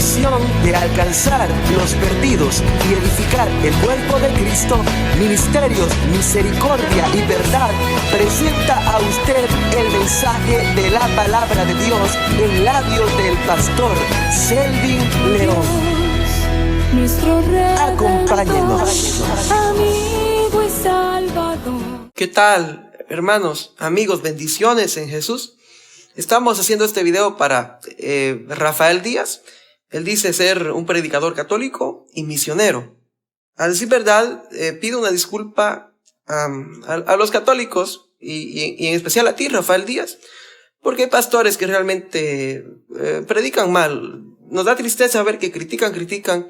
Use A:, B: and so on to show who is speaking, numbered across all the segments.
A: misión de alcanzar los perdidos y edificar el cuerpo de Cristo, Ministerios Misericordia y Verdad presenta a usted el mensaje de la palabra de Dios en labios del pastor Selvin León. Acompáñenos.
B: Amigo y Salvador.
C: ¿Qué tal, hermanos, amigos? Bendiciones en Jesús. Estamos haciendo este video para Rafael Díaz. Él dice ser un predicador católico y misionero. A decir verdad, pido una disculpa a los católicos y en especial a ti, Rafael Díaz, porque hay pastores que realmente predican mal. Nos da tristeza ver que critican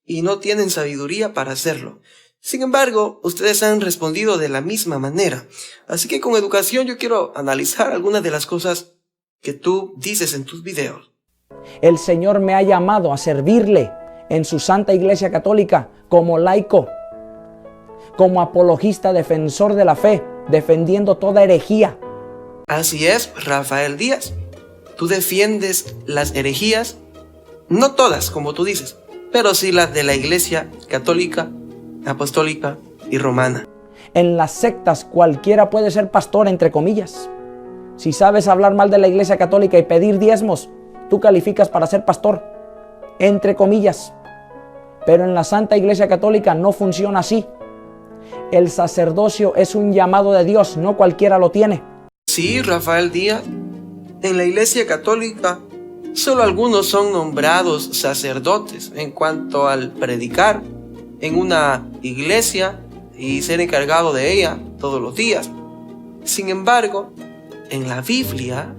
C: y no tienen sabiduría para hacerlo. Sin embargo, ustedes han respondido de la misma manera. Así que con educación yo quiero analizar algunas de las cosas que tú dices en tus videos.
D: El Señor me ha llamado a servirle en su Santa Iglesia Católica como laico, como apologista, defensor de la fe, defendiendo toda herejía.
C: Así es, Rafael Díaz. Tú defiendes las herejías, no todas, como tú dices, pero sí las de la Iglesia Católica, Apostólica y Romana.
D: En las sectas cualquiera puede ser pastor, entre comillas. Si sabes hablar mal de la Iglesia Católica y pedir diezmos, tú calificas para ser pastor, entre comillas. Pero en la Santa Iglesia Católica no funciona así. El sacerdocio es un llamado de Dios, no cualquiera lo tiene.
C: Sí, Rafael Díaz, en la Iglesia Católica solo algunos son nombrados sacerdotes en cuanto al predicar en una iglesia y ser encargado de ella todos los días. Sin embargo, en la Biblia,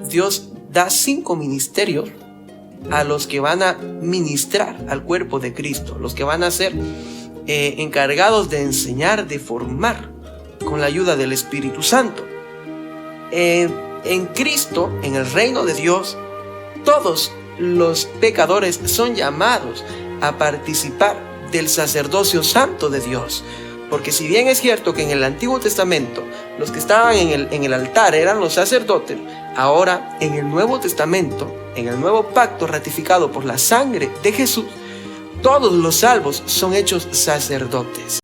C: Dios da 5 ministerios a los que van a ministrar al cuerpo de Cristo, los que van a ser encargados de enseñar, de formar con la ayuda del Espíritu Santo. En Cristo, en el reino de Dios, todos los pecadores son llamados a participar del sacerdocio santo de Dios. Porque si bien es cierto que en el Antiguo Testamento los que estaban en el altar eran los sacerdotes, ahora en el Nuevo Testamento, en el nuevo pacto ratificado por la sangre de Jesús, todos los salvos son hechos sacerdotes.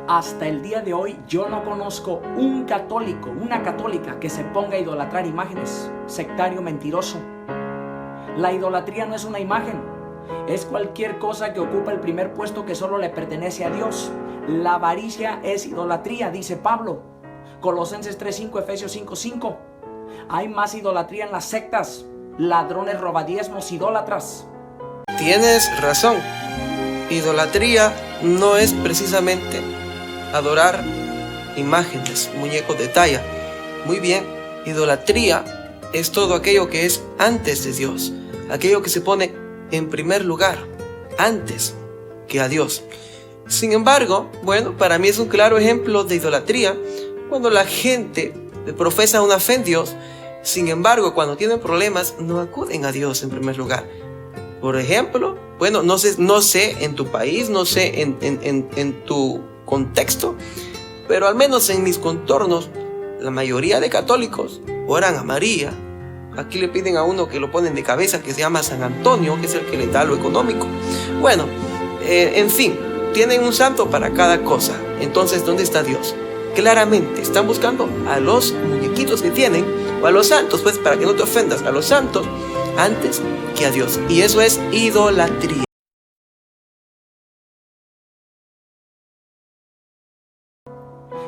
D: Hasta el día de hoy yo no conozco un católico, una católica que se ponga a idolatrar imágenes. Sectario mentiroso. La idolatría no es una imagen, es cualquier cosa que ocupa el primer puesto que solo le pertenece a Dios. La avaricia es idolatría, dice Pablo. Colosenses 3:5, Efesios 5:5. Hay más idolatría en las sectas, ladrones, robadiezmos, idólatras.
C: Tienes razón. Idolatría no es precisamente adorar imágenes, muñecos de talla. Muy bien, idolatría es todo aquello que es antes de Dios, aquello que se pone en primer lugar, antes que a Dios. Sin embargo, bueno, para mí es un claro ejemplo de idolatría cuando la gente profesa una fe en Dios, sin embargo, cuando tienen problemas, no acuden a Dios en primer lugar. Por ejemplo, bueno, no sé en tu país, no sé en tu contexto, pero al menos en mis contornos, la mayoría de católicos oran a María. Aquí le piden a uno que lo ponen de cabeza, que se llama San Antonio, que es el que le da lo económico. Bueno, en fin, tienen un santo para cada cosa. Entonces, ¿dónde está Dios? Claramente están buscando a los muñequitos que tienen, o a los santos, pues para que no te ofendas, a los santos antes que a Dios. Y eso es idolatría.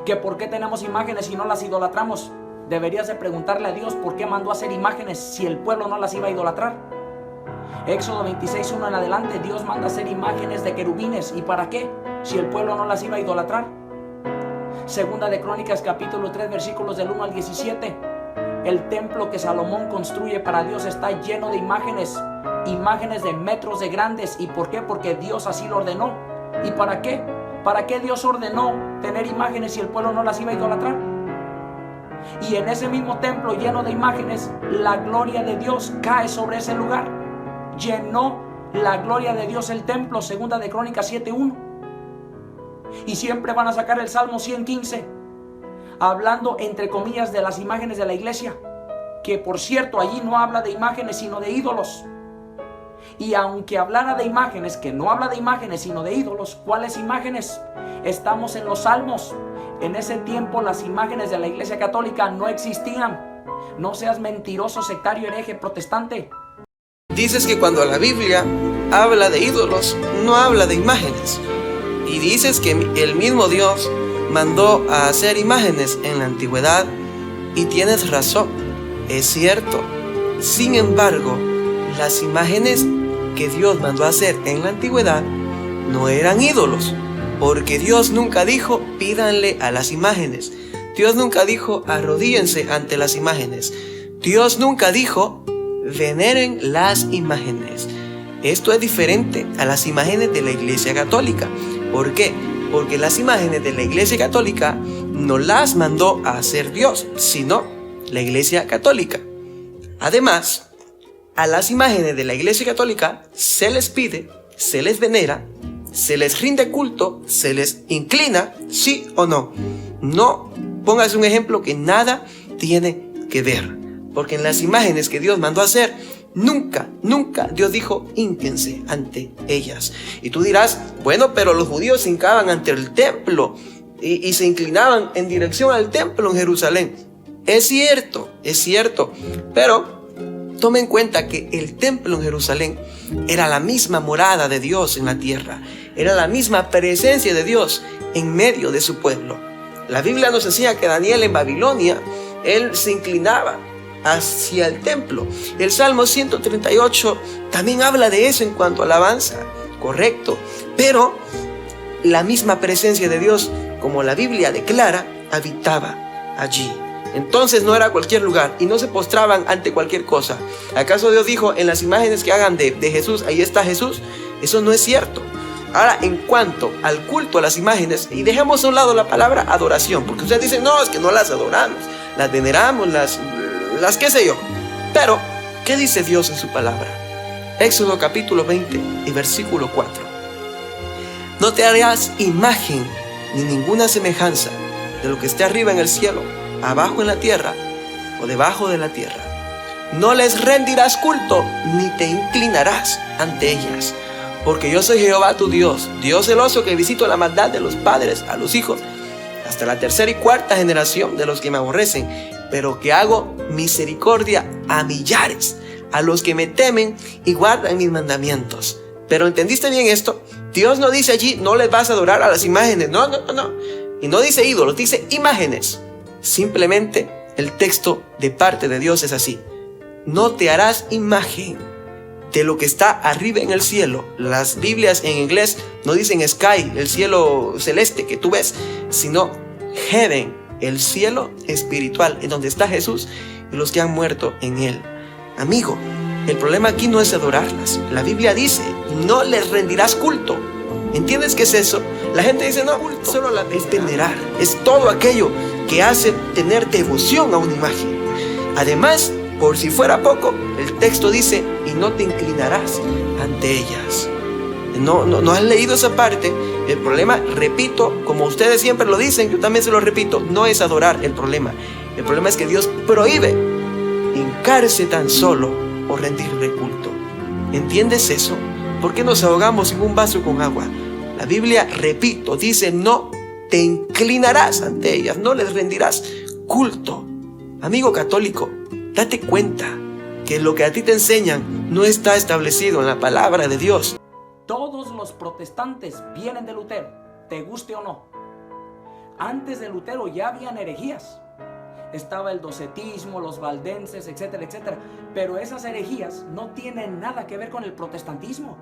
D: ¿Que por qué tenemos imágenes y no las idolatramos? Deberías de preguntarle a Dios por qué mandó a hacer imágenes si el pueblo no las iba a idolatrar. Éxodo 26:1 en adelante, Dios manda a hacer imágenes de querubines. ¿Y para qué? Si el pueblo no las iba a idolatrar. Segunda de Crónicas capítulo 3 versículos del 1 al 17. El templo que Salomón construye para Dios está lleno de imágenes de metros de grandes. ¿Y por qué? Porque Dios así lo ordenó. ¿Y para qué? ¿Para qué Dios ordenó tener imágenes si el pueblo no las iba a idolatrar? Y en ese mismo templo lleno de imágenes, la gloria de Dios cae sobre ese lugar. Llenó la gloria de Dios el templo, segunda de Crónicas 7:1. Y siempre van a sacar el Salmo 115. hablando entre comillas de las imágenes de la iglesia, que por cierto allí no habla de imágenes sino de ídolos. Y aunque hablara de imágenes, que no habla de imágenes sino de ídolos, ¿cuáles imágenes? Estamos en los Salmos. En ese tiempo las imágenes de la iglesia católica no existían. No seas mentiroso, sectario, hereje, protestante.
C: Dices que cuando la Biblia habla de ídolos, no habla de imágenes. Y dices que el mismo Dios mandó a hacer imágenes en la antigüedad, y tienes razón, es cierto. Sin embargo, las imágenes que Dios mandó a hacer en la antigüedad no eran ídolos, porque Dios nunca dijo pídanle a las imágenes. Dios nunca dijo arrodíllense ante las imágenes. Dios nunca dijo veneren las imágenes. Esto es diferente a las imágenes de la Iglesia Católica. ¿Por qué? Porque las imágenes de la Iglesia Católica no las mandó a hacer Dios, sino la Iglesia Católica. Además, a las imágenes de la Iglesia Católica se les pide, se les venera, se les rinde culto, se les inclina, ¿sí o no? No pongas un ejemplo que nada tiene que ver, porque en las imágenes que Dios mandó a hacer, nunca Dios dijo hínquense ante ellas. Y tú dirás, bueno, pero los judíos se hincaban ante el templo y se inclinaban en dirección al templo en Jerusalén. Es cierto, pero toma en cuenta que el templo en Jerusalén era la misma morada de Dios en la tierra, era la misma presencia de Dios en medio de su pueblo. La Biblia nos decía que Daniel en Babilonia, él se inclinaba hacia el templo. El Salmo 138 también habla de eso en cuanto a alabanza, correcto, pero la misma presencia de Dios, como la Biblia declara, habitaba allí. Entonces no era cualquier lugar y no se postraban ante cualquier cosa. ¿Acaso Dios dijo en las imágenes que hagan de Jesús, ahí está Jesús? Eso no es cierto. Ahora, en cuanto al culto a las imágenes, y dejemos a un lado la palabra adoración, porque ustedes dicen, no, es que no las adoramos, las veneramos, las qué sé yo. Pero, ¿qué dice Dios en su palabra? Éxodo capítulo 20 y versículo 4. No te harás imagen ni ninguna semejanza de lo que esté arriba en el cielo, abajo en la tierra o debajo de la tierra. No les rendirás culto ni te inclinarás ante ellas, porque yo soy Jehová tu Dios, Dios celoso, que visito la maldad de los padres a los hijos hasta la tercera y cuarta generación de los que me aborrecen, pero que hago misericordia a millares, a los que me temen y guardan mis mandamientos. Pero ¿entendiste bien esto? Dios no dice allí no les vas a adorar a las imágenes, no. Y no dice ídolos, dice imágenes. Simplemente el texto de parte de Dios es así: no te harás imagen de lo que está arriba en el cielo. Las Biblias en inglés no dicen sky, el cielo celeste que tú ves, sino heaven, el cielo espiritual, en donde está Jesús y los que han muerto en él. Amigo, el problema aquí no es adorarlas. La Biblia dice, no les rendirás culto. ¿Entiendes qué es eso? La gente dice, no, culto solo es venerar, es todo aquello que hace tener devoción a una imagen. Además, por si fuera poco, el texto dice, y no te inclinarás ante ellas. No has leído esa parte. El problema, repito, como ustedes siempre lo dicen, yo también se lo repito, no es adorar el problema. El problema es que Dios prohíbe hincarse tan solo o rendirle culto. ¿Entiendes eso? ¿Por qué nos ahogamos en un vaso con agua? La Biblia, repito, dice, no te inclinarás ante ellas, no les rendirás culto. Amigo católico, date cuenta que lo que a ti te enseñan no está establecido en la palabra de Dios.
D: Todos los protestantes vienen de Lutero, te guste o no. Antes de Lutero ya habían herejías. Estaba el docetismo, los valdenses, etcétera, etcétera. Pero esas herejías no tienen nada que ver con el protestantismo,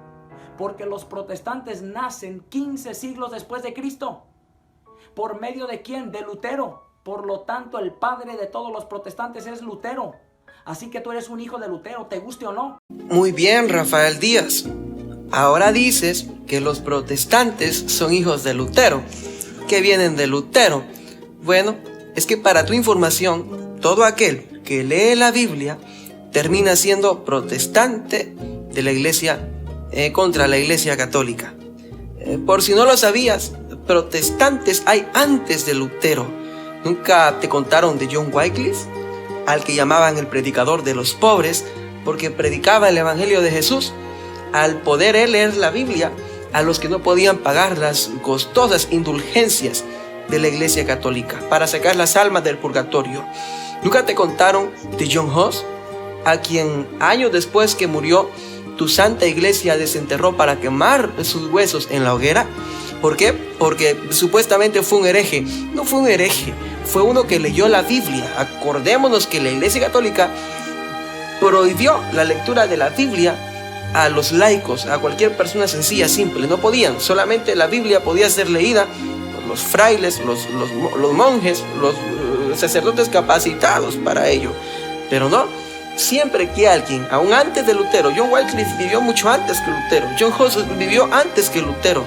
D: porque los protestantes nacen 15 siglos después de Cristo. ¿Por medio de quién? De Lutero. Por lo tanto, el padre de todos los protestantes es Lutero. Así que tú eres un hijo de Lutero, te guste o no.
C: Muy bien, Rafael Díaz. Ahora dices que los protestantes son hijos de Lutero, que vienen de Lutero. Bueno, es que para tu información, todo aquel que lee la Biblia termina siendo protestante de la iglesia contra la iglesia católica. Por si no lo sabías, protestantes hay antes de Lutero. ¿Nunca te contaron de John Wycliffe, al que llamaban el predicador de los pobres, porque predicaba el Evangelio de Jesús? Al poder él leer la Biblia a los que no podían pagar las costosas indulgencias de la Iglesia Católica para sacar las almas del purgatorio. ¿Nunca te contaron de John Huss, a quien años después que murió tu santa iglesia desenterró para quemar sus huesos en la hoguera? ¿Por qué? Porque supuestamente fue un hereje. No fue un hereje, fue uno que leyó la Biblia. Acordémonos que la Iglesia Católica prohibió la lectura de la Biblia a los laicos, a cualquier persona sencilla, simple. No podían, solamente la Biblia podía ser leída por los frailes, los monjes, los sacerdotes capacitados para ello. Pero no, siempre que alguien, aún antes de Lutero, John Wycliffe vivió mucho antes que Lutero, John Huss vivió antes que Lutero.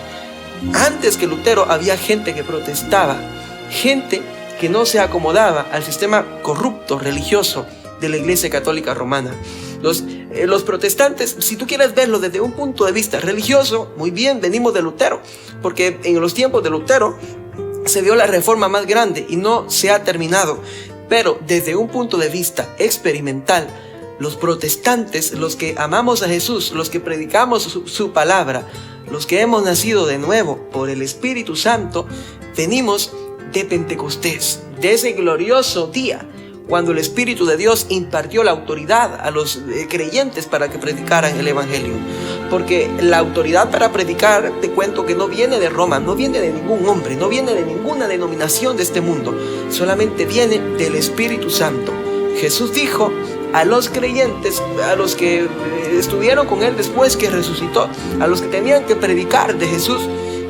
C: Antes que Lutero había gente que protestaba, gente que no se acomodaba al sistema corrupto religioso de la Iglesia Católica Romana. Los protestantes, si tú quieres verlo desde un punto de vista religioso, muy bien, venimos de Lutero, porque en los tiempos de Lutero se dio la reforma más grande y no se ha terminado. Pero desde un punto de vista experimental, los protestantes, los que amamos a Jesús, los que predicamos su palabra, los que hemos nacido de nuevo por el Espíritu Santo, venimos de Pentecostés, de ese glorioso día cuando el Espíritu de Dios impartió la autoridad a los creyentes para que predicaran el Evangelio. Porque la autoridad para predicar, te cuento que no viene de Roma, no viene de ningún hombre, no viene de ninguna denominación de este mundo, solamente viene del Espíritu Santo. Jesús dijo a los creyentes, a los que estuvieron con él después que resucitó, a los que tenían que predicar de Jesús,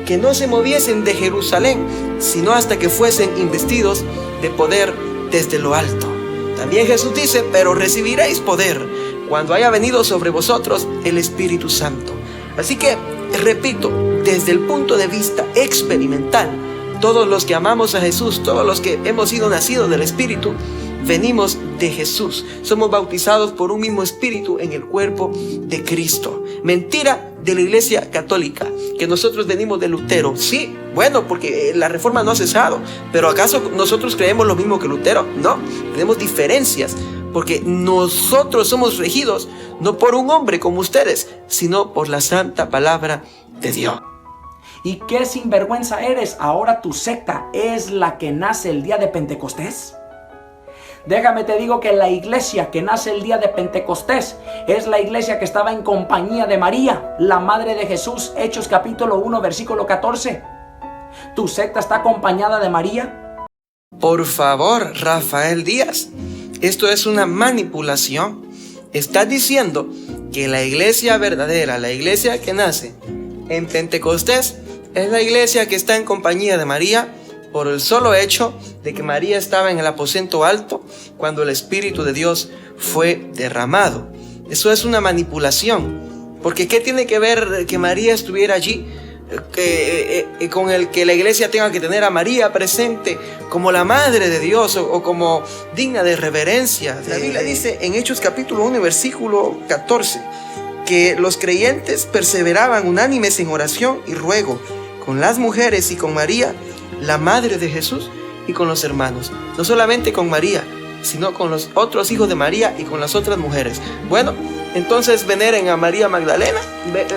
C: que no se moviesen de Jerusalén, sino hasta que fuesen investidos de poder desde lo alto. También Jesús dice: pero recibiréis poder cuando haya venido sobre vosotros el Espíritu Santo. Así que, repito, desde el punto de vista experimental, todos los que amamos a Jesús, todos los que hemos sido nacidos del Espíritu, venimos de Jesús. Somos bautizados por un mismo Espíritu en el cuerpo de Cristo. Mentira de la Iglesia Católica, que nosotros venimos de Lutero. Sí, bueno, porque la reforma no ha cesado, pero ¿acaso nosotros creemos lo mismo que Lutero? No, tenemos diferencias, porque nosotros somos regidos no por un hombre como ustedes, sino por la santa palabra de Dios.
D: ¿Y qué sinvergüenza eres? Ahora tu secta es la que nace el día de Pentecostés. Déjame te digo que la iglesia que nace el día de Pentecostés es la iglesia que estaba en compañía de María, la madre de Jesús. Hechos capítulo 1, versículo 14. ¿Tu secta está acompañada de María?
C: Por favor, Rafael Díaz, esto es una manipulación. Estás diciendo que la iglesia verdadera, la iglesia que nace en Pentecostés, es la iglesia que está en compañía de María, por el solo hecho de que María estaba en el aposento alto cuando el Espíritu de Dios fue derramado. Eso es una manipulación, porque ¿qué tiene que ver que María estuviera allí con el que la iglesia tenga que tener a María presente como la Madre de Dios o como digna de reverencia? La Biblia dice en Hechos capítulo 1, versículo 14, que los creyentes perseveraban unánimes en oración y ruego con las mujeres y con María, la madre de Jesús, y con los hermanos. No solamente con María, sino con los otros hijos de María y con las otras mujeres. Bueno, entonces veneren a María Magdalena,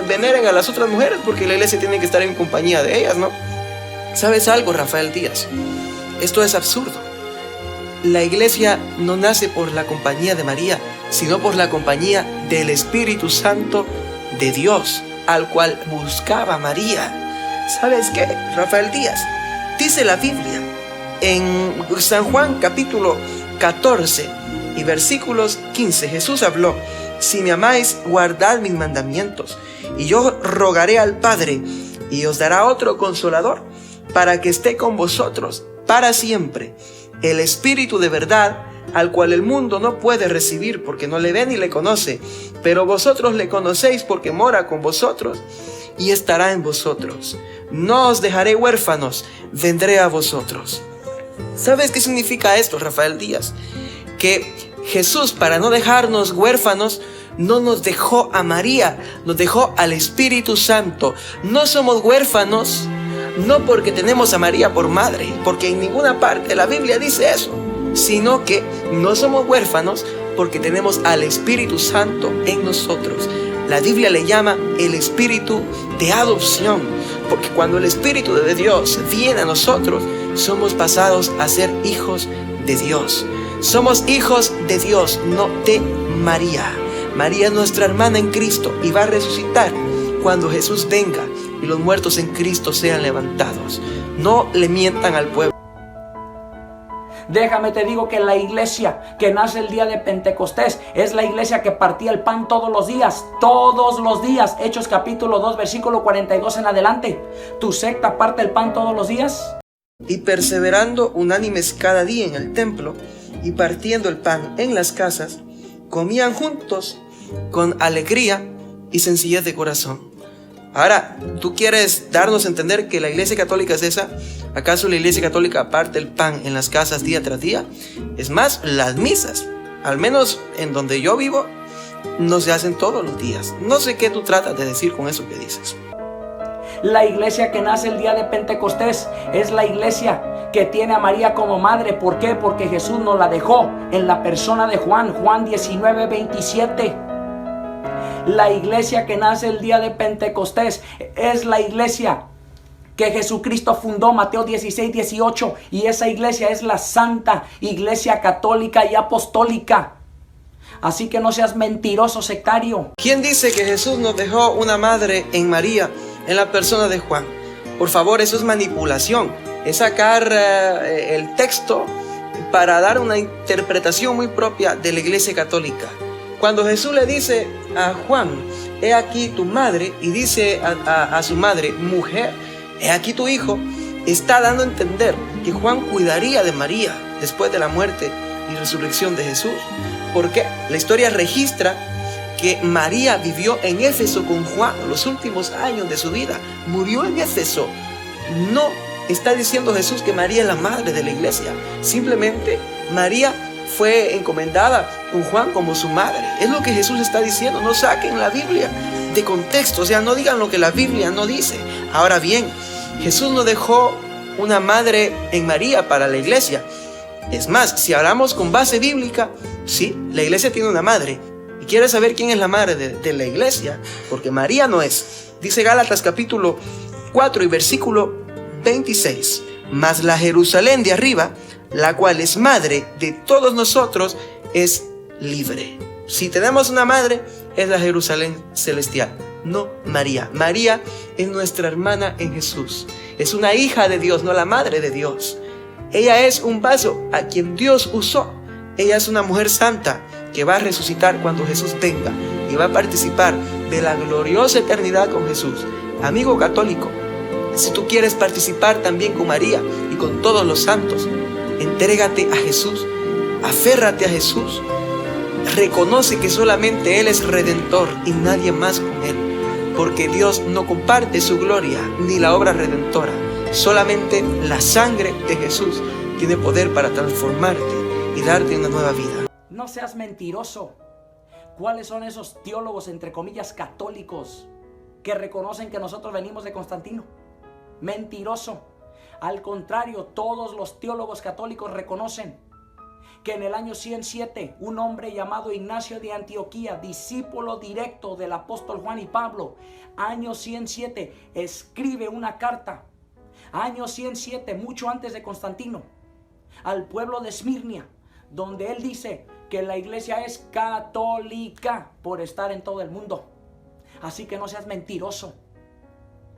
C: veneren a las otras mujeres, porque la iglesia tiene que estar en compañía de ellas, ¿no? ¿Sabes algo, Rafael Díaz? Esto es absurdo. La iglesia no nace por la compañía de María, sino por la compañía del Espíritu Santo de Dios, al cual buscaba María. ¿Sabes qué, Rafael Díaz? Dice la Biblia en San Juan capítulo 14 y versículos 15. Jesús habló: si me amáis, guardad mis mandamientos, y yo rogaré al Padre, y os dará otro consolador, para que esté con vosotros para siempre, el Espíritu de verdad, al cual el mundo no puede recibir porque no le ve ni le conoce, pero vosotros le conocéis porque mora con vosotros y estará en vosotros. No os dejaré huérfanos, vendré a vosotros. ¿Sabes qué significa esto, Rafael Díaz? Que Jesús, para no dejarnos huérfanos, no nos dejó a María, nos dejó al Espíritu Santo. No somos huérfanos, no porque tenemos a María por madre, porque en ninguna parte de la Biblia dice eso, sino que no somos huérfanos porque tenemos al Espíritu Santo en nosotros. La Biblia le llama el espíritu de adopción, porque cuando el Espíritu de Dios viene a nosotros, somos pasados a ser hijos de Dios. Somos hijos de Dios, no de María. María es nuestra hermana en Cristo y va a resucitar cuando Jesús venga y los muertos en Cristo sean levantados. No le mientan al pueblo.
D: Déjame te digo que la iglesia que nace el día de Pentecostés es la iglesia que partía el pan todos los días. Hechos capítulo 2 versículo 42 en adelante. ¿Tu secta parte el pan todos los días?
C: Y perseverando unánimes cada día en el templo y partiendo el pan en las casas, comían juntos con alegría y sencillez de corazón. Ahora, ¿tú quieres darnos a entender que la iglesia católica es esa? ¿Acaso la iglesia católica parte el pan en las casas día tras día? Es más, las misas, al menos en donde yo vivo, no se hacen todos los días. No sé qué tú tratas de decir con eso que dices.
D: La iglesia que nace el día de Pentecostés es la iglesia que tiene a María como madre. ¿Por qué? Porque Jesús nos la dejó en la persona de Juan 19:27. La iglesia que nace el día de Pentecostés es la iglesia que Jesucristo fundó, Mateo 16:18, y esa iglesia es la Santa Iglesia Católica y Apostólica. Así que no seas mentiroso, sectario.
C: ¿Quién dice que Jesús nos dejó una madre en María, en la persona de Juan? Por favor, eso es manipulación, es sacar el texto para dar una interpretación muy propia de la iglesia católica. Cuando Jesús le dice a Juan, he aquí tu madre, y dice a su madre, mujer, he aquí tu hijo, está dando a entender que Juan cuidaría de María después de la muerte y resurrección de Jesús. Porque la historia registra que María vivió en Éfeso con Juan los últimos años de su vida. Murió en Éfeso. No está diciendo Jesús que María es la madre de la iglesia. Simplemente María fue encomendada con Juan como su madre. Es lo que Jesús está diciendo. No saquen la Biblia de contexto. O sea, no digan lo que la Biblia no dice. Ahora bien, Jesús no dejó una madre en María para la iglesia. Es más, si hablamos con base bíblica, sí, la iglesia tiene una madre. ¿Y quieres saber quién es la madre de la iglesia? Porque María no es. Dice Gálatas capítulo 4 y versículo 26. Mas la Jerusalén de arriba, la cual es madre de todos nosotros, es libre. Si tenemos una madre, es la Jerusalén celestial, no María. María es nuestra hermana en Jesús. Es una hija de Dios, no la madre de Dios. Ella es un vaso a quien Dios usó. Ella es una mujer santa que va a resucitar cuando Jesús venga y va a participar de la gloriosa eternidad con Jesús. Amigo católico, si tú quieres participar también con María y con todos los santos, entrégate a Jesús, aférrate a Jesús, reconoce que solamente Él es redentor y nadie más con Él, porque Dios no comparte su gloria ni la obra redentora. Solamente la sangre de Jesús tiene poder para transformarte y darte una nueva vida.
D: No seas mentiroso. ¿Cuáles son esos teólogos, entre comillas, católicos que reconocen que nosotros venimos de Constantino? Mentiroso. Al contrario, todos los teólogos católicos reconocen que en el año 107 un hombre llamado Ignacio de Antioquía, discípulo directo del apóstol Juan y Pablo, año 107, escribe una carta, año 107, mucho antes de Constantino, al pueblo de Esmirnia, donde él dice que la iglesia es católica por estar en todo el mundo. Así que no seas mentiroso.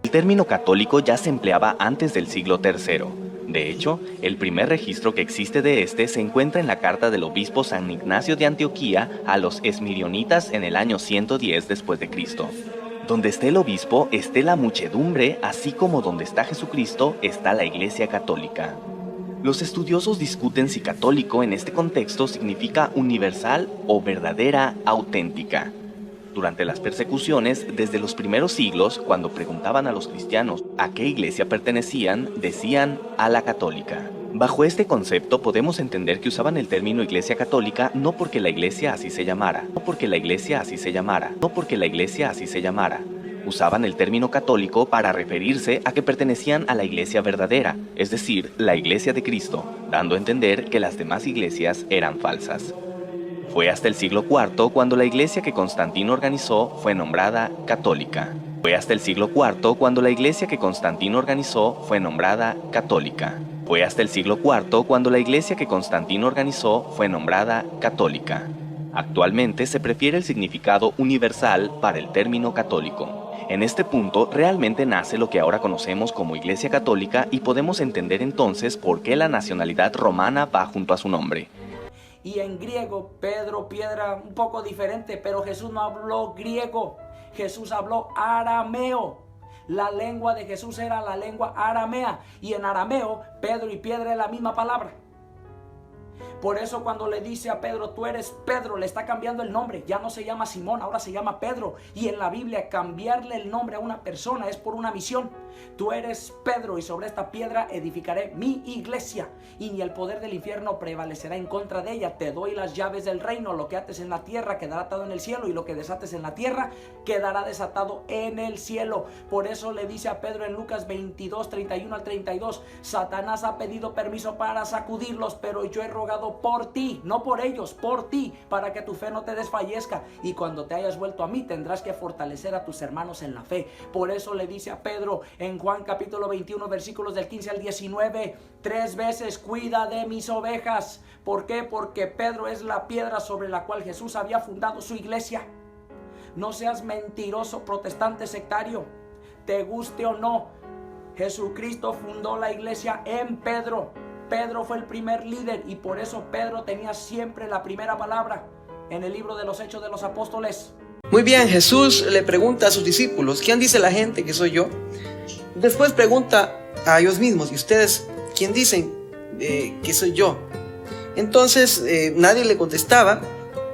E: El término católico ya se empleaba antes del siglo III. De hecho, el primer registro que existe de este se encuentra en la carta del obispo San Ignacio de Antioquía a los esmirionitas en el año 110 después de Cristo. Donde esté el obispo, esté la muchedumbre, así como donde está Jesucristo, está la Iglesia Católica. Los estudiosos discuten si católico en este contexto significa universal o verdadera, auténtica. Durante las persecuciones, desde los primeros siglos, cuando preguntaban a los cristianos a qué iglesia pertenecían, decían a la católica. Bajo este concepto podemos entender que usaban el término iglesia católica no porque la iglesia así se llamara, Usaban el término católico para referirse a que pertenecían a la iglesia verdadera, es decir, la iglesia de Cristo, dando a entender que las demás iglesias eran falsas. Fue hasta el siglo IV cuando la iglesia que Constantino organizó fue nombrada católica. Fue hasta el siglo IV cuando la iglesia que Constantino organizó fue nombrada católica. Fue hasta el siglo IV cuando la iglesia que Constantino organizó fue nombrada católica. Actualmente se prefiere el significado universal para el término católico. En este punto realmente nace lo que ahora conocemos como Iglesia Católica y podemos entender entonces por qué la nacionalidad romana va junto a su nombre.
D: Y en griego, Pedro, piedra, un poco diferente, pero Jesús no habló griego, Jesús habló arameo. La lengua de Jesús era la lengua aramea, y en arameo, Pedro y piedra es la misma palabra. Por eso cuando le dice a Pedro, tú eres Pedro, le está cambiando el nombre. Ya no se llama Simón, ahora se llama Pedro. Y en la Biblia cambiarle el nombre a una persona es por una misión. Tú eres Pedro y sobre esta piedra edificaré mi iglesia. Y ni el poder del infierno prevalecerá en contra de ella. Te doy las llaves del reino. Lo que ates en la tierra quedará atado en el cielo. Y lo que desates en la tierra quedará desatado en el cielo. Por eso le dice a Pedro en Lucas 22, 31 al 32. Satanás ha pedido permiso para sacudirlos, pero yo he rogado por ti, no por ellos, por ti, para que tu fe no te desfallezca, y cuando te hayas vuelto a mí tendrás que fortalecer a tus hermanos en la fe. Por eso le dice a Pedro en Juan capítulo 21 versículos del 15 al 19, 3 veces cuida de mis ovejas. ¿Por qué? Porque Pedro es la piedra sobre la cual Jesús había fundado su iglesia. No seas mentiroso, protestante sectario, te guste o no, Jesucristo fundó la iglesia en Pedro. Pedro fue el primer líder y por eso Pedro tenía siempre la primera palabra en el libro de los Hechos de los Apóstoles.
C: Muy bien, Jesús le pregunta a sus discípulos, ¿quién dice la gente que soy yo? Después pregunta a ellos mismos, ¿y ustedes quién dicen que soy yo? Entonces nadie le contestaba.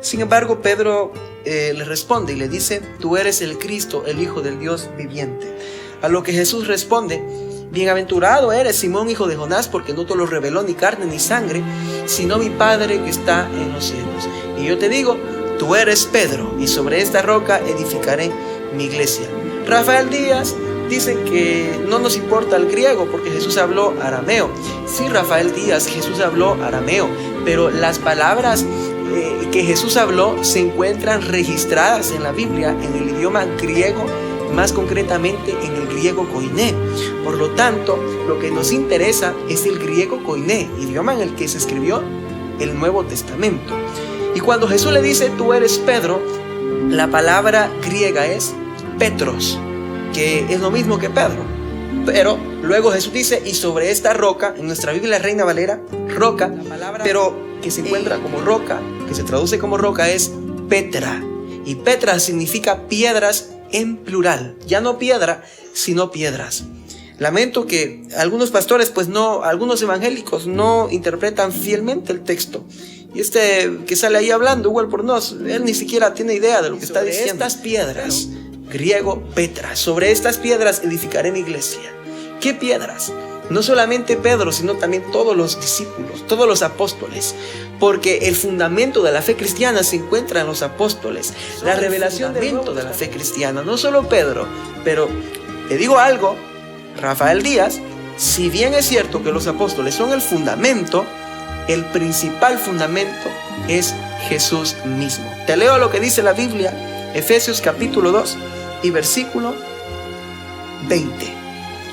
C: Sin embargo, Pedro le responde y le dice, tú eres el Cristo, el Hijo del Dios viviente. A lo que Jesús responde, bienaventurado eres, Simón, hijo de Jonás, porque no te lo reveló ni carne ni sangre, sino mi Padre que está en los cielos. Y yo te digo, tú eres Pedro, y sobre esta roca edificaré mi iglesia. Rafael Díaz dice que no nos importa el griego porque Jesús habló arameo. Sí, Rafael Díaz, Jesús habló arameo, pero las palabras que Jesús habló se encuentran registradas en la Biblia en el idioma griego, más concretamente en el griego koiné. Por lo tanto, lo que nos interesa es el griego koiné, idioma en el que se escribió el Nuevo Testamento. Y cuando Jesús le dice, tú eres Pedro, la palabra griega es Petros, que es lo mismo que Pedro. Pero luego Jesús dice, y sobre esta roca, en nuestra Biblia Reina Valera, roca, la palabra pero que se encuentra como roca, que se traduce como roca, es Petra. Y Petra significa piedras en plural, ya no piedra, sino piedras. Lamento que algunos pastores, algunos evangélicos no interpretan fielmente el texto. Y que sale ahí hablando, Hugo Albornoz, él ni siquiera tiene idea de lo que está diciendo. Estas piedras, griego Petra, sobre estas piedras edificaré mi iglesia. ¿Qué piedras? No solamente Pedro, sino también todos los discípulos, todos los apóstoles. Porque el fundamento de la fe cristiana se encuentra en los apóstoles. La revelación del fundamento de la fe cristiana, no solo Pedro. Pero te digo algo, Rafael Díaz, si bien es cierto que los apóstoles son el fundamento, el principal fundamento es Jesús mismo. Te leo lo que dice la Biblia, Efesios capítulo 2 y versículo 20.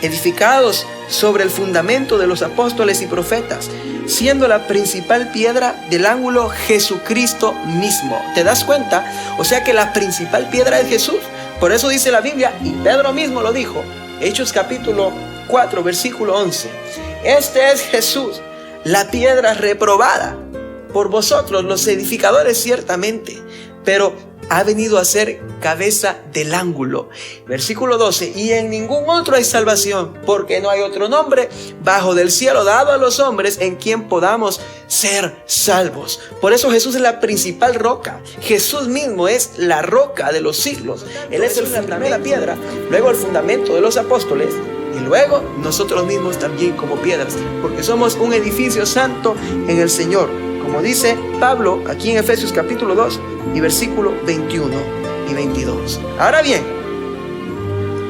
C: Edificados sobre el fundamento de los apóstoles y profetas, siendo la principal piedra del ángulo Jesucristo mismo. ¿Te das cuenta? O sea que la principal piedra es Jesús. Por eso dice la Biblia, y Pedro mismo lo dijo, Hechos capítulo 4 versículo 11. Este es Jesús, la piedra reprobada por vosotros los edificadores ciertamente, pero ha venido a ser cabeza del ángulo. Versículo 12. Y en ningún otro hay salvación, porque no hay otro nombre bajo del cielo dado a los hombres en quien podamos ser salvos. Por eso Jesús es la principal roca. Jesús mismo es la roca de los siglos. Él es la primera piedra, luego el fundamento de los apóstoles, y luego nosotros mismos también como piedras, porque somos un edificio santo en el Señor, como dice Pablo aquí en Efesios capítulo 2 y versículo 21 y 22. Ahora bien,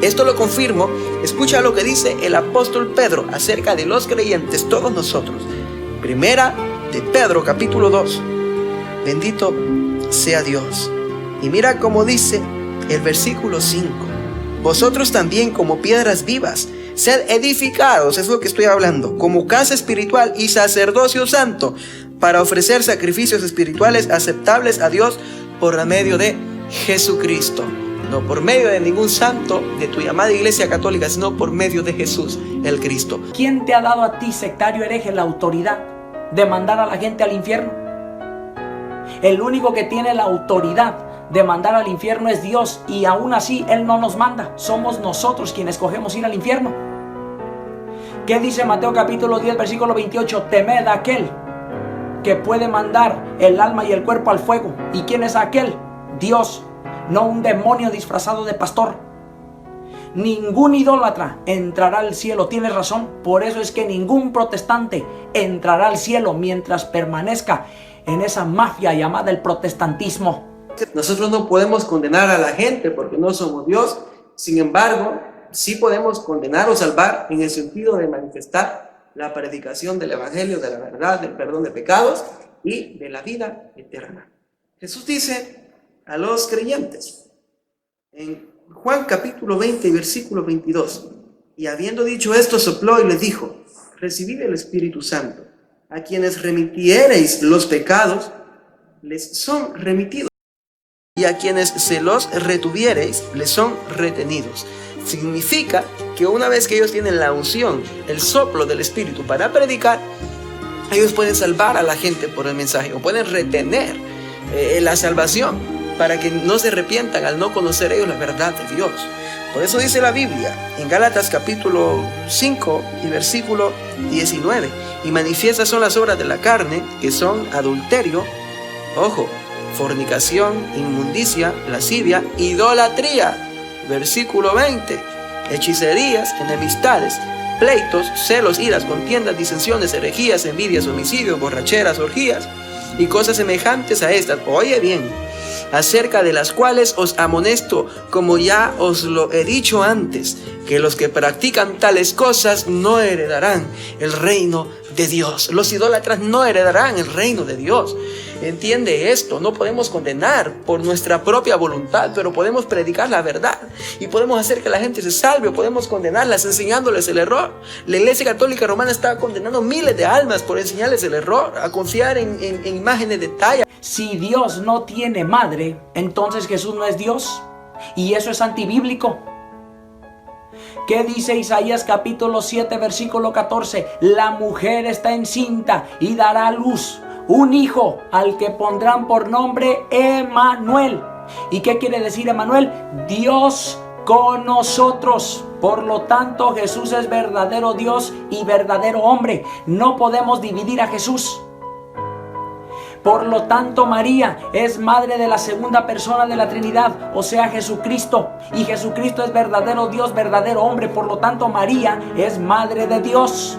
C: Esto lo confirmo. Escucha lo que dice el apóstol Pedro acerca de los creyentes, todos nosotros. Primera de Pedro, capítulo 2. Bendito sea Dios. Y mira cómo dice el versículo 5. Vosotros también, como piedras vivas, sed edificados, es lo que estoy hablando, como casa espiritual y sacerdocio santo, para ofrecer sacrificios espirituales aceptables a Dios por medio de Jesucristo. No por medio de ningún santo de tu llamada iglesia católica, sino por medio de Jesús el Cristo.
D: ¿Quién te ha dado a ti, sectario hereje, la autoridad de mandar a la gente al infierno? El único que tiene la autoridad de mandar al infierno es Dios, y aún así Él no nos manda. Somos nosotros quienes escogemos ir al infierno. ¿Qué dice Mateo capítulo 10 versículo 28? Temed a aquel que puede mandar el alma y el cuerpo al fuego. ¿Y quién es aquel? Dios, no un demonio disfrazado de pastor. Ningún idólatra entrará al cielo. Tienes razón. Por eso es que ningún protestante entrará al cielo mientras permanezca en esa mafia llamada el protestantismo.
C: Nosotros no podemos condenar a la gente porque no somos Dios. Sin embargo, sí podemos condenar o salvar en el sentido de manifestar la predicación del evangelio, de la verdad, del perdón de pecados y de la vida eterna. Jesús dice a los creyentes en Juan capítulo 20 versículo 22: y habiendo dicho esto, sopló y les dijo: recibid el Espíritu Santo. A quienes remitiereis los pecados, les son remitidos, y a quienes se los retuviereis, les son retenidos. Significa que una vez que ellos tienen la unción, el soplo del Espíritu para predicar, ellos pueden salvar a la gente por el mensaje, o pueden retener la salvación para que no se arrepientan al no conocer ellos la verdad de Dios. Por eso dice la Biblia en Gálatas capítulo 5 y versículo 19: y manifiestas son las obras de la carne, que son adulterio, ojo, fornicación, inmundicia, lascivia, idolatría. Versículo 20: hechicerías, enemistades, pleitos, celos, iras, contiendas, disensiones, herejías, envidias, homicidios, borracheras, orgías y cosas semejantes a estas. Oye bien, acerca de las cuales os amonesto, como ya os lo he dicho antes, que los que practican tales cosas no heredarán el reino de Dios. Los idólatras no heredarán el reino de Dios. Entiende esto. No podemos condenar por nuestra propia voluntad, pero podemos predicar la verdad y podemos hacer que la gente se salve, o podemos condenarlas enseñándoles el error. La Iglesia Católica Romana está condenando miles de almas por enseñarles el error, a confiar en imágenes de talla.
D: Si Dios no tiene madre, entonces Jesús no es Dios, y eso es antibíblico. ¿Qué dice Isaías capítulo 7 versículo 14? La mujer está encinta y dará a luz un hijo, al que pondrán por nombre Emmanuel. ¿Y qué quiere decir Emmanuel? Dios con nosotros. Por lo tanto, Jesús es verdadero Dios y verdadero hombre. No podemos dividir a Jesús. Por lo tanto, María es madre de la segunda persona de la Trinidad, o sea, Jesucristo. Y Jesucristo es verdadero Dios, verdadero hombre. Por lo tanto, María es madre de Dios.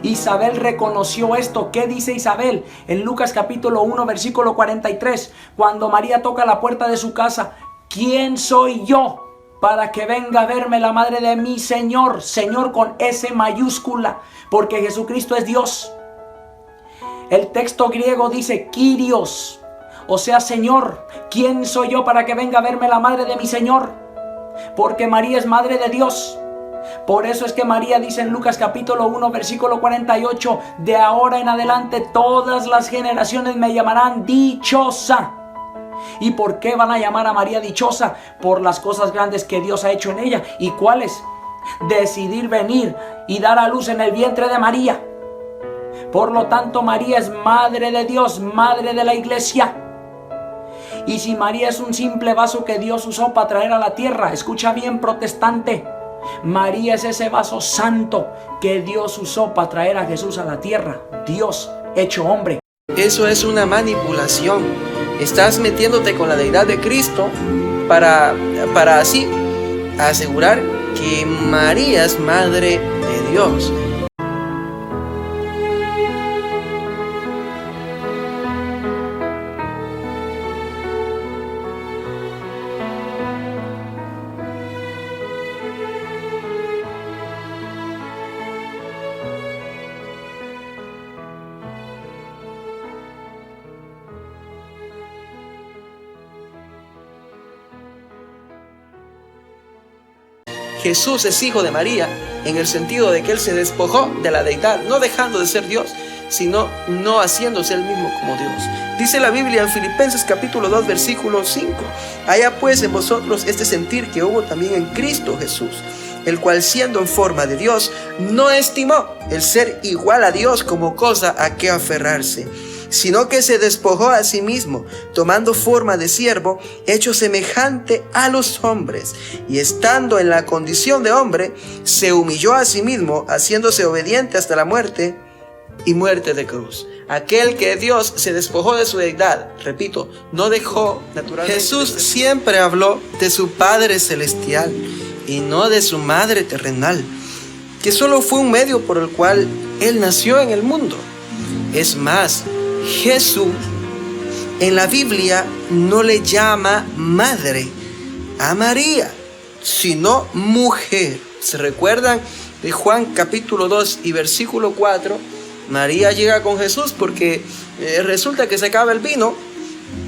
D: Isabel reconoció esto. ¿Qué dice Isabel? En Lucas capítulo 1 versículo 43, cuando María toca la puerta de su casa: ¿quién soy yo para que venga a verme la madre de mi Señor? Señor con S mayúscula, porque Jesucristo es Dios. El texto griego dice Kyrios, o sea, Señor. ¿Quién soy yo para que venga a verme la madre de mi Señor? Porque María es madre de Dios. Por eso es que María dice en Lucas capítulo 1 versículo 48: de ahora en adelante todas las generaciones me llamarán dichosa. ¿Y por qué van a llamar a María dichosa? Por las cosas grandes que Dios ha hecho en ella. ¿Y cuáles? Decidir venir y dar a luz en el vientre de María. Por lo tanto, María es madre de Dios, madre de la iglesia. Y si María es un simple vaso que Dios usó para traer a la tierra, escucha bien, protestante, María es ese vaso santo que Dios usó para traer a Jesús a la tierra. Dios hecho hombre.
C: Eso es una manipulación. Estás metiéndote con la deidad de Cristo para así asegurar que María es madre de Dios. Jesús es hijo de María, en el sentido de que Él se despojó de la deidad, no dejando de ser Dios, sino no haciéndose Él mismo como Dios. Dice la Biblia en Filipenses capítulo 2, versículo 5. Haya pues en vosotros este sentir que hubo también en Cristo Jesús, el cual siendo en forma de Dios, no estimó el ser igual a Dios como cosa a que aferrarse, sino que se despojó a sí mismo, tomando forma de siervo, hecho semejante a los hombres, y estando en la condición de hombre, se humilló a sí mismo, haciéndose obediente hasta la muerte y muerte de cruz. Aquel que Dios se despojó de su deidad, repito, no dejó naturalmente. Jesús siempre habló de su Padre celestial y no de su Madre terrenal, que solo fue un medio por el cual Él nació en el mundo. Es más, Jesús en la Biblia no le llama madre a María, sino mujer. ¿Se recuerdan de Juan capítulo 2 y versículo 4? María llega con Jesús porque resulta que se acaba el vino.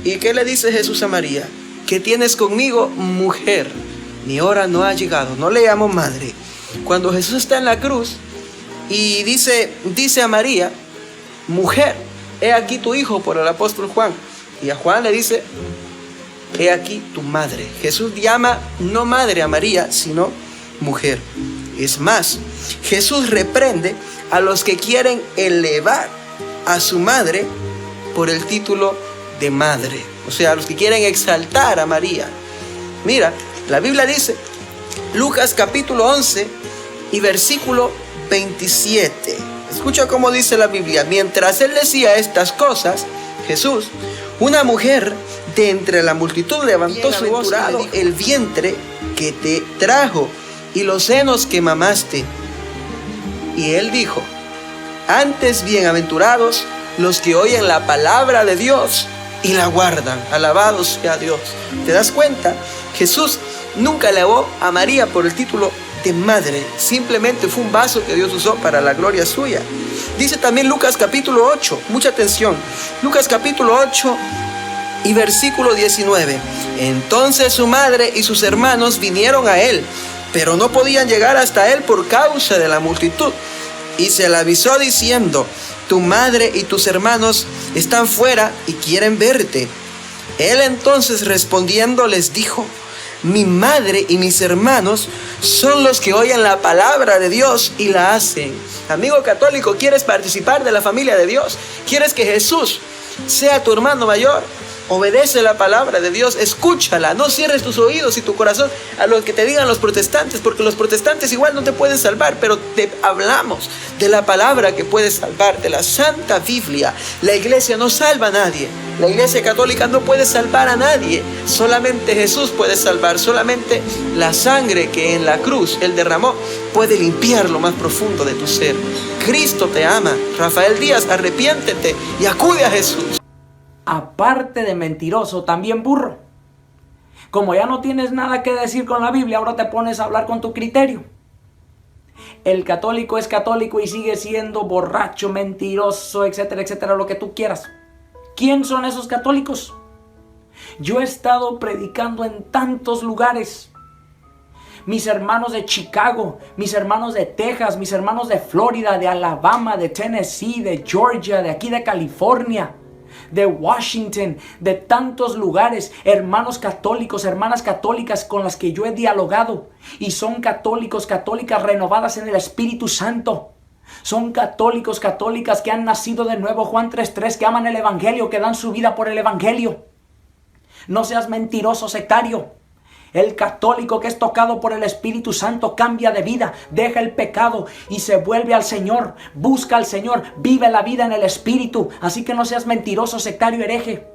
C: ¿Y qué le dice Jesús a María? ¿Qué tienes conmigo, mujer? Mi hora no ha llegado. No le llamo madre. Cuando Jesús está en la cruz y dice a María, mujer, he aquí tu hijo, por el apóstol Juan. Y a Juan le dice, he aquí tu madre. Jesús llama no madre a María, sino mujer. Es más, Jesús reprende a los que quieren elevar a su madre por el título de madre. O sea, a los que quieren exaltar a María. Mira, la Biblia dice, Lucas capítulo 11 y versículo 27. Escucha cómo dice la Biblia. Mientras él decía estas cosas, Jesús, una mujer de entre la multitud levantó su voz y le dijo, el vientre que te trajo y los senos que mamaste. Y él dijo, antes bienaventurados los que oyen la palabra de Dios y la guardan. Alabado sea Dios. ¿Te das cuenta? Jesús nunca elevó a María por el título de madre. Simplemente fue un vaso que Dios usó para la gloria suya. Dice también Lucas capítulo 8. Mucha atención. Lucas capítulo 8 y versículo 19. Entonces su madre y sus hermanos vinieron a él, pero no podían llegar hasta él por causa de la multitud. Y se le avisó diciendo, tu madre y tus hermanos están fuera y quieren verte. Él entonces respondiendo les dijo, mi madre y mis hermanos son los que oyen la palabra de Dios y la hacen. Amigo católico, ¿quieres participar de la familia de Dios? ¿Quieres que Jesús sea tu hermano mayor? Obedece la palabra de Dios, escúchala, no cierres tus oídos y tu corazón a lo que te digan los protestantes, porque los protestantes igual no te pueden salvar, pero te hablamos de la palabra que puede salvar, de la Santa Biblia. La iglesia no salva a nadie, la iglesia católica no puede salvar a nadie, solamente Jesús puede salvar, solamente la sangre que en la cruz Él derramó puede limpiar lo más profundo de tu ser. Cristo te ama. Rafael Díaz, arrepiéntete y acude a Jesús.
D: Aparte de mentiroso, también burro. Como ya no tienes nada que decir con la Biblia, ahora te pones a hablar con tu criterio. El católico es católico y sigue siendo borracho, mentiroso, etcétera, etcétera, lo que tú quieras. ¿Quién son esos católicos? Yo he estado predicando en tantos lugares. Mis hermanos de Chicago, mis hermanos de Texas, mis hermanos de Florida, de Alabama, de Tennessee, de Georgia, de aquí de California, de Washington, de tantos lugares, hermanos católicos, hermanas católicas con las que yo he dialogado y son católicos, católicas renovadas en el Espíritu Santo. Son católicos, católicas que han nacido de nuevo, Juan 3:3, que aman el Evangelio, que dan su vida por el Evangelio. No seas mentiroso, sectario. El católico que es tocado por el Espíritu Santo cambia de vida, deja el pecado y se vuelve al Señor, busca al Señor, vive la vida en el Espíritu. Así que no seas mentiroso, sectario, hereje.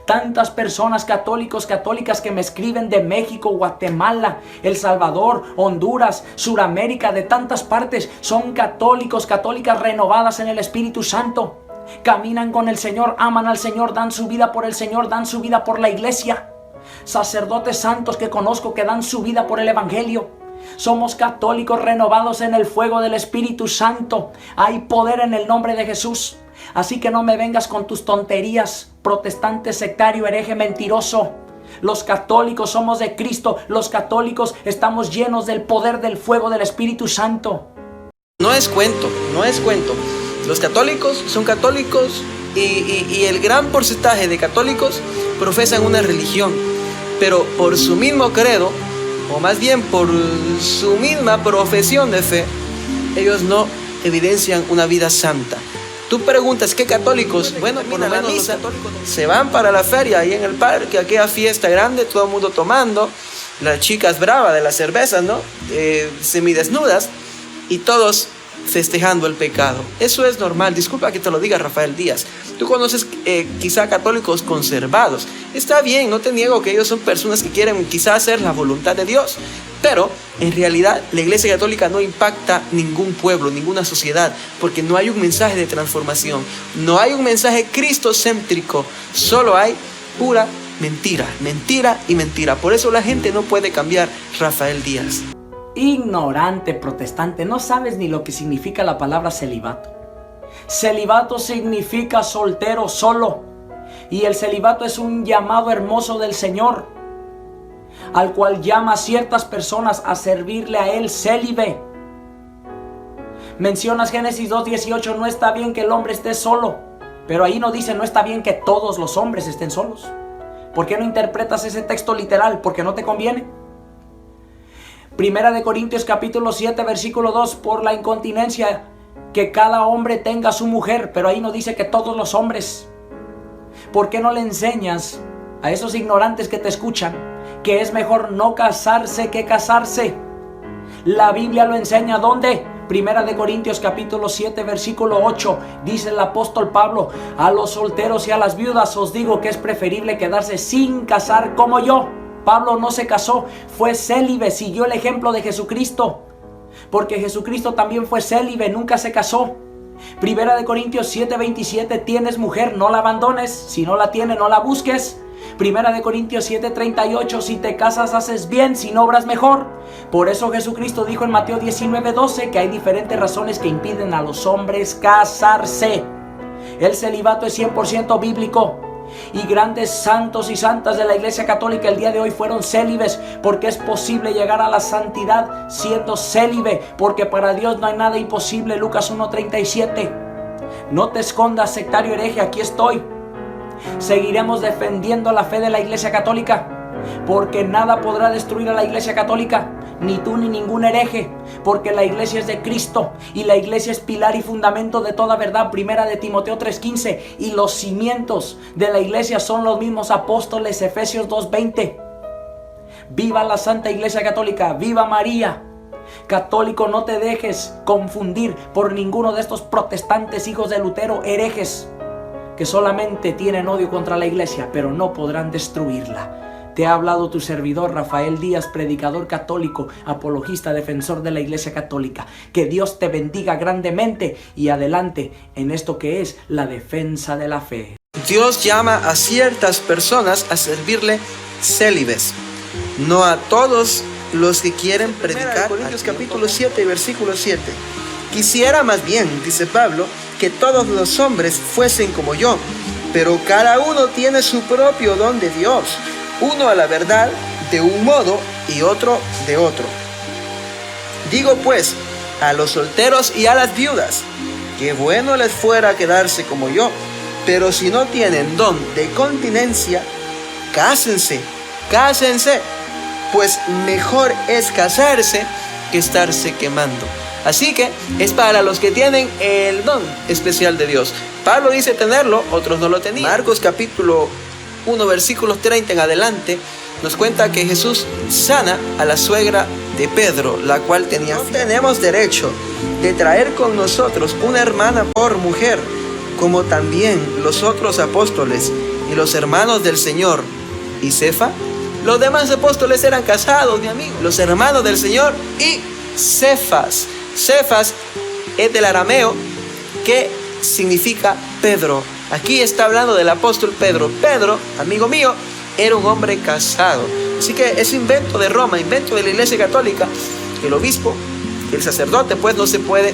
D: Tantas personas católicos, católicas que me escriben de México, Guatemala, El Salvador, Honduras, Suramérica, de tantas partes, son católicos, católicas renovadas en el Espíritu Santo. Caminan con el Señor, aman al Señor, dan su vida por el Señor, dan su vida por la iglesia. Sacerdotes santos que conozco que dan su vida por el Evangelio. Somos católicos renovados en el fuego del Espíritu Santo. Hay poder en el nombre de Jesús. Así que no me vengas con tus tonterías, protestante, sectario, hereje, mentiroso. Los católicos somos de Cristo. Los católicos estamos llenos del poder del fuego del Espíritu Santo.
C: No es cuento, no es cuento. Los católicos son católicos y el gran porcentaje de católicos profesan una religión, pero por su mismo credo, o más bien por su misma profesión de fe, ellos no evidencian una vida santa. Tú preguntas, ¿qué católicos? Bueno, por lo menos los católicos se van para la feria ahí en el parque, aquella fiesta grande, todo el mundo tomando, las chicas bravas de las cervezas, ¿no? Semidesnudas, y todos festejando el pecado. Eso es normal. Disculpa que te lo diga, Rafael Díaz. Tú conoces quizá católicos conservados. Está bien, no te niego que ellos son personas que quieren quizá hacer la voluntad de Dios, pero en realidad la Iglesia Católica no impacta ningún pueblo, ninguna sociedad, porque no hay un mensaje de transformación, no hay un mensaje cristocéntrico, solo hay pura mentira, mentira y mentira. Por eso la gente no puede cambiar, Rafael Díaz.
D: Ignorante protestante, no sabes ni lo que significa la palabra celibato. Celibato significa soltero, solo. Y el celibato es un llamado hermoso del Señor, al cual llama a ciertas personas a servirle a Él, célibe. Mencionas Génesis 2:18, no está bien que el hombre esté solo. Pero ahí no dice, no está bien que todos los hombres estén solos. ¿Por qué no interpretas ese texto literal? Porque no te conviene. Primera de Corintios capítulo 7 versículo 2, por la incontinencia que cada hombre tenga a su mujer, pero ahí no dice que todos los hombres. ¿Por qué no le enseñas a esos ignorantes que te escuchan que es mejor no casarse que casarse? La Biblia lo enseña, ¿dónde? Primera de Corintios capítulo 7 versículo 8, dice el apóstol Pablo, a los solteros y a las viudas os digo que es preferible quedarse sin casar como yo. Pablo no se casó, fue célibe, siguió el ejemplo de Jesucristo, porque Jesucristo también fue célibe, nunca se casó. Primera de Corintios 7:27, tienes mujer, no la abandones, si no la tienes, no la busques. Primera de Corintios 7:38, si te casas haces bien, si no obras mejor. Por eso Jesucristo dijo en Mateo 19:12 que hay diferentes razones que impiden a los hombres casarse. El celibato es 100% bíblico. Y grandes santos y santas de la Iglesia Católica el día de hoy fueron célibes, porque es posible llegar a la santidad siendo célibe, porque para Dios no hay nada imposible. Lucas 1:37. No te escondas, sectario hereje, aquí estoy. Seguiremos defendiendo la fe de la Iglesia Católica, porque nada podrá destruir a la Iglesia Católica, ni tú ni ningún hereje, porque la Iglesia es de Cristo y la Iglesia es pilar y fundamento de toda verdad. Primera de Timoteo 3:15, y los cimientos de la Iglesia son los mismos apóstoles. Efesios 2:20. Viva la Santa Iglesia Católica, viva María. Católico, no te dejes confundir por ninguno de estos protestantes hijos de Lutero, herejes, que solamente tienen odio contra la Iglesia, pero no podrán destruirla. Te ha hablado tu servidor Rafael Díaz, predicador católico, apologista, defensor de la Iglesia Católica. Que Dios te bendiga grandemente y adelante en esto que es la defensa de la fe.
C: Dios llama a ciertas personas a servirle célibes, no a todos los que quieren predicar. Corintios capítulo 7 versículo 7. Quisiera más bien, dice Pablo, que todos los hombres fuesen como yo, pero cada uno tiene su propio don de Dios, uno a la verdad de un modo y otro de otro. Digo pues a los solteros y a las viudas, que bueno les fuera quedarse como yo, pero si no tienen don de continencia, cásense, pues mejor es casarse que estarse quemando. Así que es para los que tienen el don especial de Dios. Pablo dice tenerlo, otros no lo tenían. Marcos capítulo 1 versículos 30 en adelante nos cuenta que Jesús sana a la suegra de Pedro, la cual tenía fiebre. No tenemos derecho de traer con nosotros una hermana por mujer, como también los otros apóstoles y los hermanos del Señor. ¿Y Cefa? Los demás apóstoles eran casados, mi amigo. Los hermanos del Señor y Cefas. Cefas es del arameo que significa Pedro. Aquí está hablando del apóstol Pedro. Pedro, amigo mío, era un hombre casado. Así que es invento de Roma, invento de la Iglesia Católica, que el obispo, que el sacerdote, pues no se puede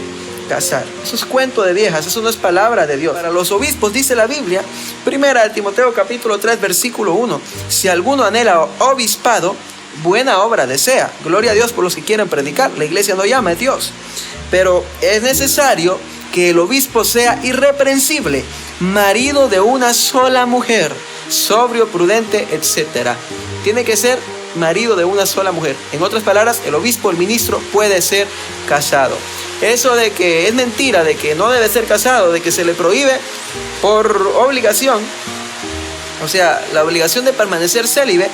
C: casar. Eso es cuento de viejas, eso no es palabra de Dios. Para los obispos dice la Biblia, 1 Timoteo capítulo 3 versículo 1, si alguno anhela obispado, buena obra desea. Gloria a Dios por los que quieren predicar. La iglesia no llama a Dios, pero es necesario que el obispo sea irreprensible, marido de una sola mujer, sobrio, prudente, etc. Tiene que ser marido de una sola mujer. En otras palabras, el obispo, el ministro, puede ser casado. Eso de que es mentira, de que no debe ser casado, de que se le prohíbe por obligación, o sea, la obligación de permanecer célibe,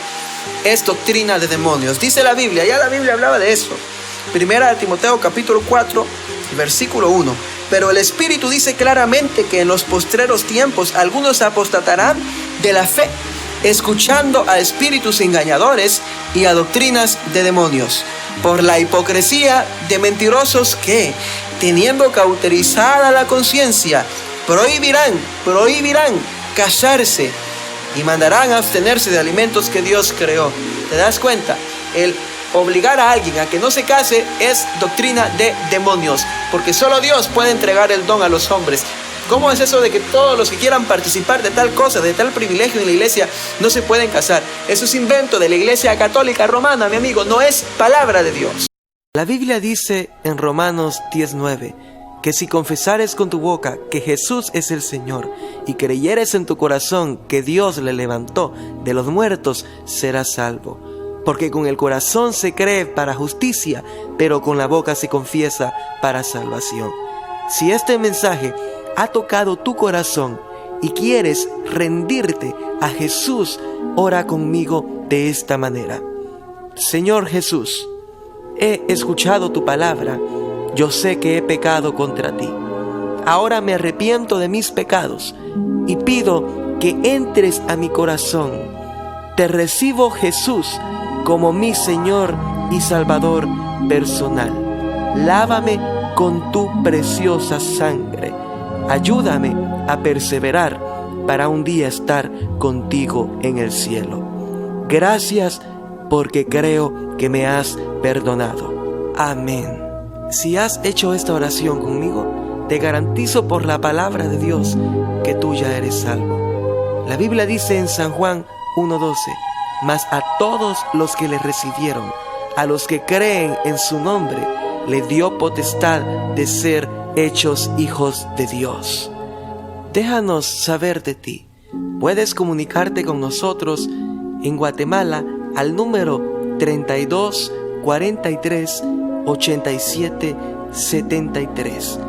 C: es doctrina de demonios. Dice la Biblia, ya la Biblia hablaba de eso. 1 Timoteo capítulo 4, versículo 1. Pero el Espíritu dice claramente que en los postreros tiempos algunos apostatarán de la fe, escuchando a espíritus engañadores y a doctrinas de demonios, por la hipocresía de mentirosos que, teniendo cauterizada la conciencia, prohibirán casarse y mandarán a abstenerse de alimentos que Dios creó. ¿Te das cuenta? El obligar a alguien a que no se case es doctrina de demonios, porque solo Dios puede entregar el don a los hombres. ¿Cómo es eso de que todos los que quieran participar de tal cosa, de tal privilegio en la iglesia, no se pueden casar? Eso es invento de la iglesia católica romana, mi amigo, no es palabra de Dios.
A: La Biblia dice en Romanos 10:9 que si confesares con tu boca que Jesús es el Señor y creyeres en tu corazón que Dios le levantó de los muertos, serás salvo. Porque con el corazón se cree para justicia, pero con la boca se confiesa para salvación. Si este mensaje ha tocado tu corazón y quieres rendirte a Jesús, ora conmigo de esta manera. Señor Jesús, he escuchado tu palabra, yo sé que he pecado contra ti. Ahora me arrepiento de mis pecados y pido que entres a mi corazón. Te recibo, Jesús, como mi Señor y Salvador personal. Lávame con tu preciosa sangre. Ayúdame a perseverar para un día estar contigo en el cielo. Gracias porque creo que me has perdonado. Amén. Si has hecho esta oración conmigo, te garantizo por la palabra de Dios que tú ya eres salvo. La Biblia dice en San Juan 1:12, mas a todos los que le recibieron, a los que creen en su nombre, le dio potestad de ser hechos hijos de Dios. Déjanos saber de ti. Puedes comunicarte con nosotros en Guatemala al número 32 43 87 73.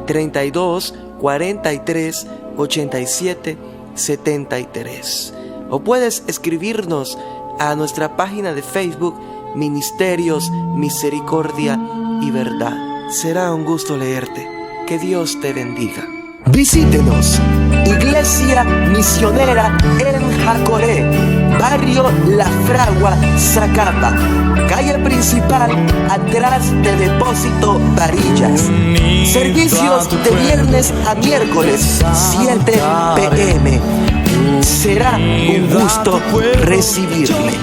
A: 32 43 87 73. O puedes escribirnos a nuestra página de Facebook Ministerios Misericordia y Verdad. Será un gusto leerte. Que Dios te bendiga. Visítenos, Iglesia Misionera en Jacoré, barrio La Fragua, Zacapa, calle principal, atrás de Depósito Varillas. Servicios de viernes a miércoles, 7 p.m. Será un gusto recibirle.